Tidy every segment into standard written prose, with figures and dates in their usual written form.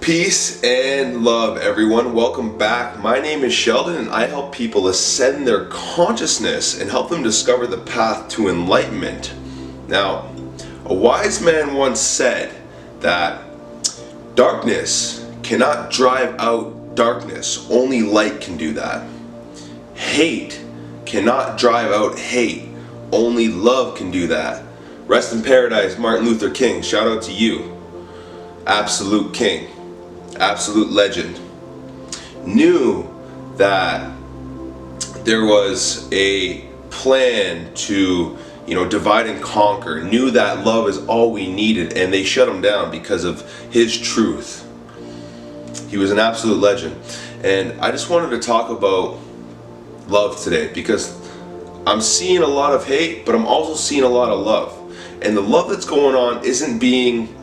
Peace and love, everyone. Welcome back. My name is Sheldon, and I help people ascend their consciousness and help them discover the path to enlightenment. Now, a wise man once said that darkness cannot drive out darkness, only light can do that. Hate cannot drive out hate, only love can do that. Rest in paradise, Martin Luther King. Shout out to you. Absolute king. Absolute legend. Knew that there was a plan to, divide and conquer. Knew that love is all we needed, and they shut him down because of his truth. He was an absolute legend. And I just wanted to talk about love today because I'm seeing a lot of hate, but I'm also seeing a lot of love. And the love that's going on isn't being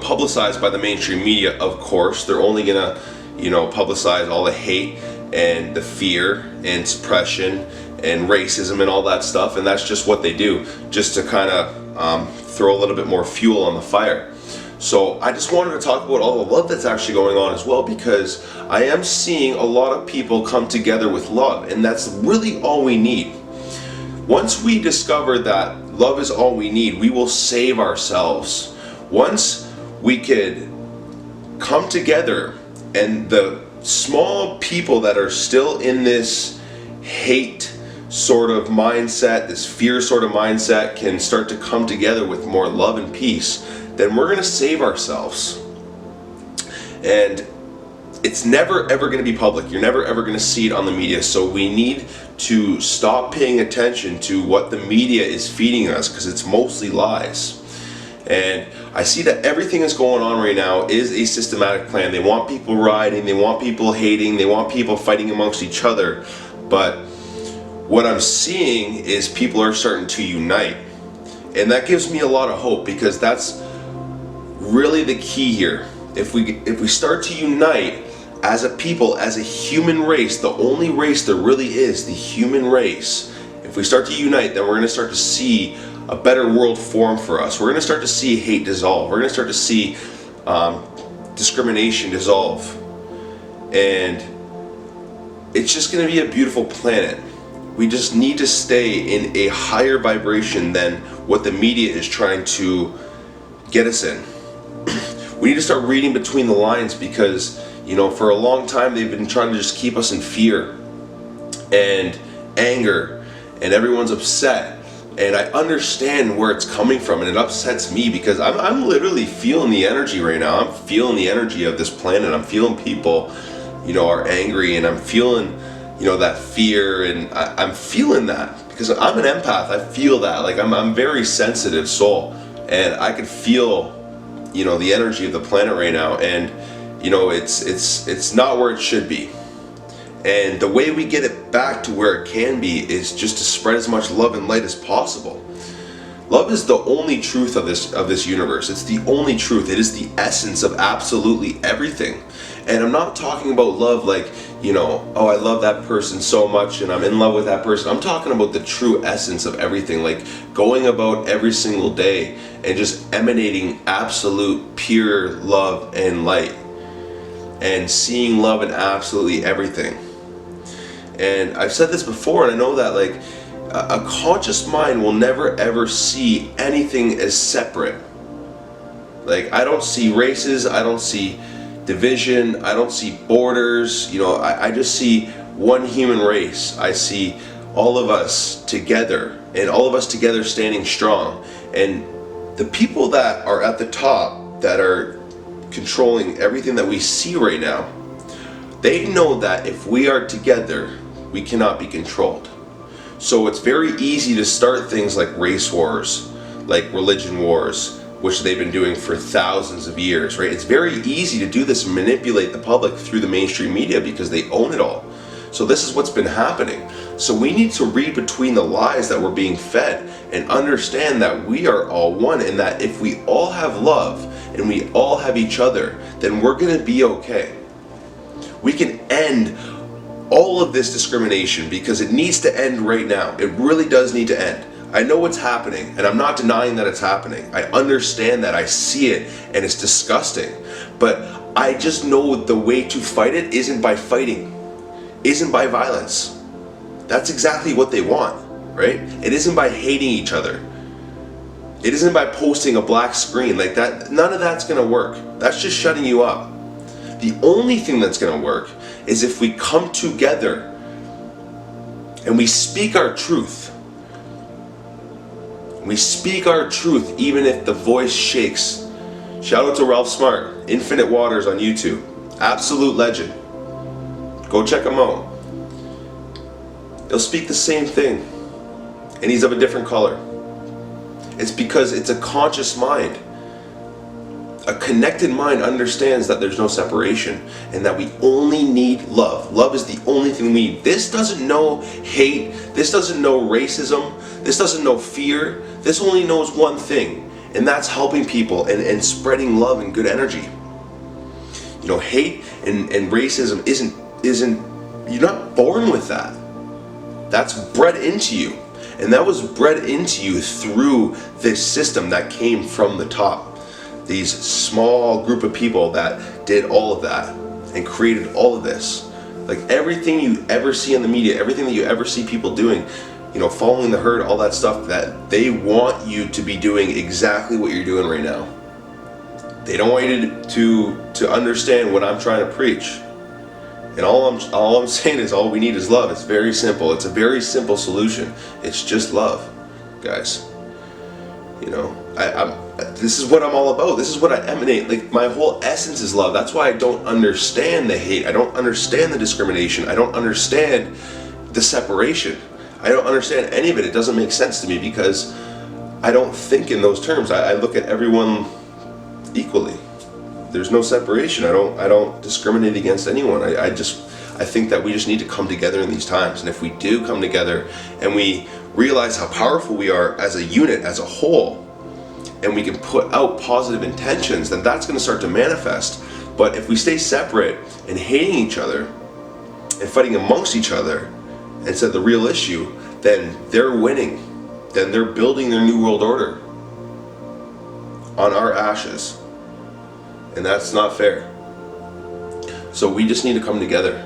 publicized by the mainstream media. Of course, they're only gonna, publicize all the hate and the fear and suppression and racism and all that stuff, and that's just what they do, just to kind of throw a little bit more fuel on the fire. So I just wanted to talk about all the love that's actually going on as well, because I am seeing a lot of people come together with love, and that's really all we need. Once we discover that love is all we need, we will save ourselves. Once we could come together, and the small people that are still in this hate sort of mindset, this fear sort of mindset, can start to come together with more love and peace, then we're going to save ourselves. And it's never ever going to be public. You're never ever going to see it on the media. So we need to stop paying attention to what the media is feeding us, because it's mostly lies. And I see that everything that's going on right now is a systematic plan. They want people rioting, they want people hating, they want people fighting amongst each other. But what I'm seeing is people are starting to unite. And that gives me a lot of hope, because that's really the key here. If we start to unite as a people, as a human race, the only race there really is, the human race, if we start to unite, then we're going to start to see a better world form for us. We're going to start to see hate dissolve. We're going to start to see discrimination dissolve. And it's just going to be a beautiful planet. We just need to stay in a higher vibration than what the media is trying to get us in. We need to start reading between the lines, because for a long time they've been trying to just keep us in fear and anger, and everyone's upset. And I understand where it's coming from, and it upsets me, because I'm literally feeling the energy right now. I'm feeling the energy of this planet. I'm feeling people, are angry, and I'm feeling, that fear, and I'm feeling that because I'm an empath. I feel that. Like I'm a very sensitive soul, and I can feel, the energy of the planet right now, and it's not where it should be. And the way we get it back to where it can be is just to spread as much love and light as possible. Love is the only truth of this universe. It's the only truth. It is the essence of absolutely everything. And I'm not talking about love like, oh, I love that person so much and I'm in love with that person. I'm talking about the true essence of everything, like going about every single day and just emanating absolute pure love and light, and seeing love in absolutely everything. And I've said this before, and I know that like a conscious mind will never ever see anything as separate. Like I don't see races, I don't see division, I don't see borders, I just see one human race. I see all of us together, and all of us together standing strong. And the people that are at the top, that are controlling everything that we see right now, they know that if we are together, we cannot be controlled. So it's very easy to start things like race wars, like religion wars, which they've been doing for thousands of years, right? It's very easy to do this and manipulate the public through the mainstream media, because they own it all. So this is what's been happening. So we need to read between the lies that we're being fed and understand that we are all one, and that if we all have love and we all have each other, then we're gonna be okay. We can end all of this discrimination, because it needs to end right now. It really does need to end. I know what's happening, and I'm not denying that it's happening. I understand that, I see it, and it's disgusting. But I just know the way to fight it isn't by fighting, isn't by violence. That's exactly what they want, right? It isn't by hating each other. It isn't by posting a black screen like that. None of that's gonna work. That's just shutting you up. The only thing that's gonna work is if we come together and we speak our truth. We speak our truth even if the voice shakes. Shout out to Ralph Smart, Infinite Waters on YouTube. Absolute legend. Go check him out. He'll speak the same thing, and he's of a different color. It's because it's a conscious mind. A connected mind understands that there's no separation and that we only need love. Love is the only thing we need. This doesn't know hate. This doesn't know racism. This doesn't know fear. This only knows one thing, and that's helping people and spreading love and good energy. You know, hate and racism isn't, you're not born with that. That's bred into you. And that was bred into you through this system that came from the top. These small group of people that did all of that and created all of this. Like everything you ever see in the media, everything that you ever see people doing, you know, following the herd, all that stuff, that they want you to be doing exactly what you're doing right now. They don't want you to understand what I'm trying to preach. And all I'm saying is all we need is love. It's very simple. It's a very simple solution. It's just love, guys. You know, this is what I'm all about. This is what I emanate. Like, my whole essence is love. That's why I don't understand the hate. I don't understand the discrimination. I don't understand the separation. I don't understand any of it. It doesn't make sense to me because I don't think in those terms. I look at everyone equally. There's no separation. I don't discriminate against anyone. I think that we just need to come together in these times. And if we do come together and we realize how powerful we are as a unit, as a whole, and we can put out positive intentions, then that's going to start to manifest. But if we stay separate and hating each other and fighting amongst each other instead of the real issue, then they're winning. Then they're building their new world order on our ashes. And that's not fair. So we just need to come together.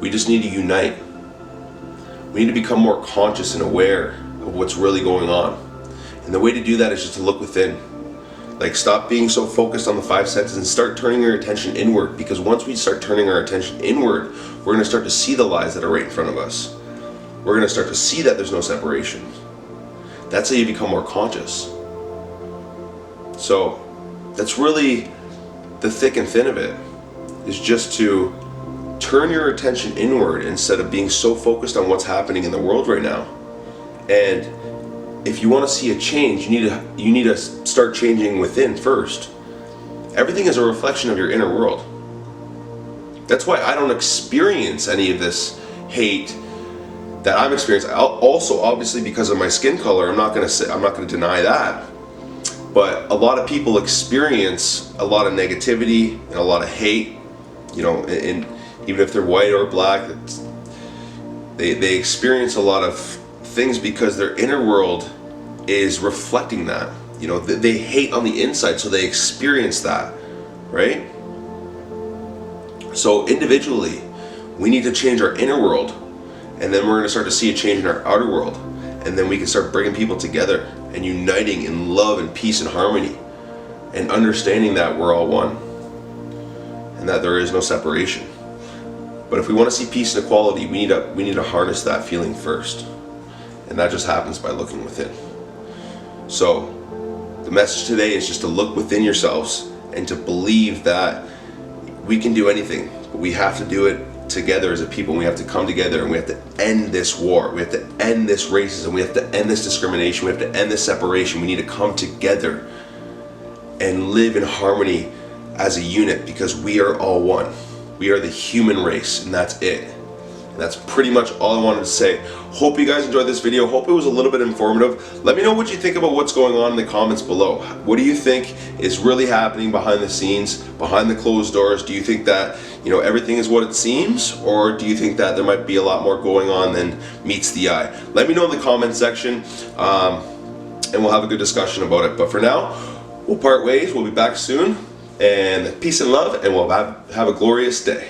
We just need to unite. We need to become more conscious and aware of what's really going on. And the way to do that is just to look within. Like, stop being so focused on the five senses and start turning your attention inward. Because once we start turning our attention inward, we're going to start to see the lies that are right in front of us. We're going to start to see that there's no separation. That's how you become more conscious. So that's really the thick and thin of it, is just to turn your attention inward instead of being so focused on what's happening in the world right now. And if you want to see a change, you need to start changing within first. Everything is a reflection of your inner world. That's why I don't experience any of this hate that I'm experiencing. Also, obviously, because of my skin color, I'm not going to deny that. But a lot of people experience a lot of negativity and a lot of hate, you know, and even if they're white or black, they experience a lot of things because their inner world is reflecting that. You know, they hate on the inside, so they experience that, right? So individually, we need to change our inner world, and then we're going to start to see a change in our outer world, and then we can start bringing people together and uniting in love and peace and harmony, and understanding that we're all one and that there is no separation. But if we want to see peace and equality, we need to harness that feeling first, and that just happens by looking within. So the message today is just to look within yourselves and to believe that we can do anything, but we have to do it together as a people. We have to come together, and we have to end this war. We have to end this racism. We have to end this discrimination. We have to end this separation. We need to come together and live in harmony as a unit, because we are all one. We are the human race, and that's it. And that's pretty much all I wanted to say. Hope you guys enjoyed this video. Hope it was a little bit informative. Let me know what you think about what's going on in the comments below. What do you think is really happening behind the scenes, behind the closed doors? Do you think that, you know, everything is what it seems, or do you think that there might be a lot more going on than meets the eye? Let me know in the comment section, and we'll have a good discussion about it. But for now, we'll part ways. We'll be back soon, and peace and love, and we'll have a glorious day.